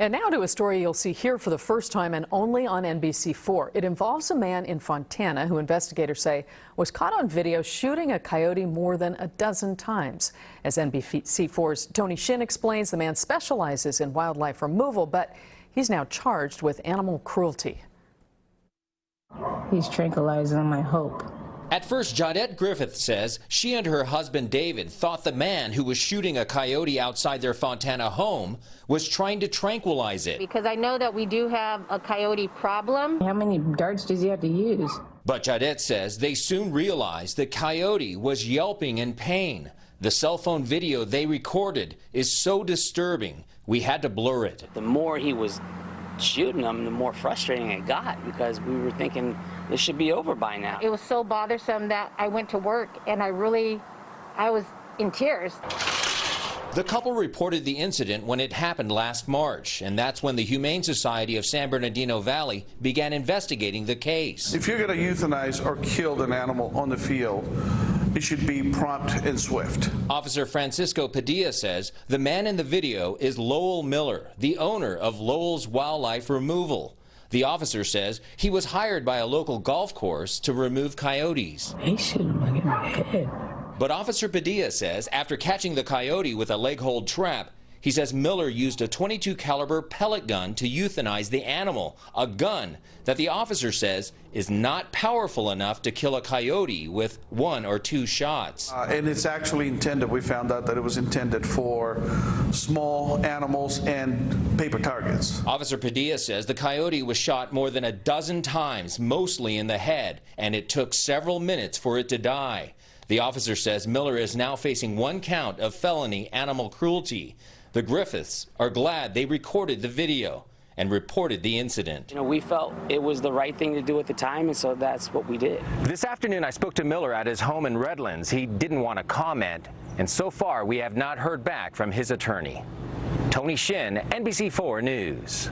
And now to a story you'll see here for the first time and only on NBC4. It involves a man in Fontana who investigators say was caught on video shooting a coyote more than a dozen times. As NBC4's Tony Shin explains, the man specializes in wildlife removal, but he's now charged with animal cruelty. He's tranquilizing my hope. At first, Jadette Griffith says she and her husband David thought the man who was shooting a coyote outside their Fontana home was trying to tranquilize it. Because I know that we do have a coyote problem. How many darts does he have to use? But Jadette says they soon realized the coyote was yelping in pain. The cell phone video they recorded is so disturbing, we had to blur it. The more he was shooting them, the more frustrating it got, because we were thinking this should be over by now. It was so bothersome that I went to work and I was in tears. The couple reported the incident when it happened last March, and that's when the Humane Society of San Bernardino Valley began investigating the case. If you're going to euthanize or kill an animal on the field, it should be prompt and swift. Officer Francisco Padilla says the man in the video is Lowell Miller, the owner of Lowell's Wildlife Removal. The officer says he was hired by a local golf course to remove coyotes. He shooting him in my head. But Officer Padilla says after catching the coyote with a leg-hold trap, he says Miller used a .22 caliber pellet gun to euthanize the animal, a gun that the officer says is not powerful enough to kill a coyote with 1 or 2 shots. And it's actually intended, we found out that it was intended for small animals and paper targets. Officer Padilla says the coyote was shot more than a dozen times, mostly in the head, and it took several minutes for it to die. The officer says Miller is now facing 1 count of felony animal cruelty. The Griffiths are glad they recorded the video and reported the incident. You know, we felt it was the right thing to do at the time, and so that's what we did. This afternoon, I spoke to Miller at his home in Redlands. He didn't want to comment, and so far, we have not heard back from his attorney. Tony Shin, NBC4 News.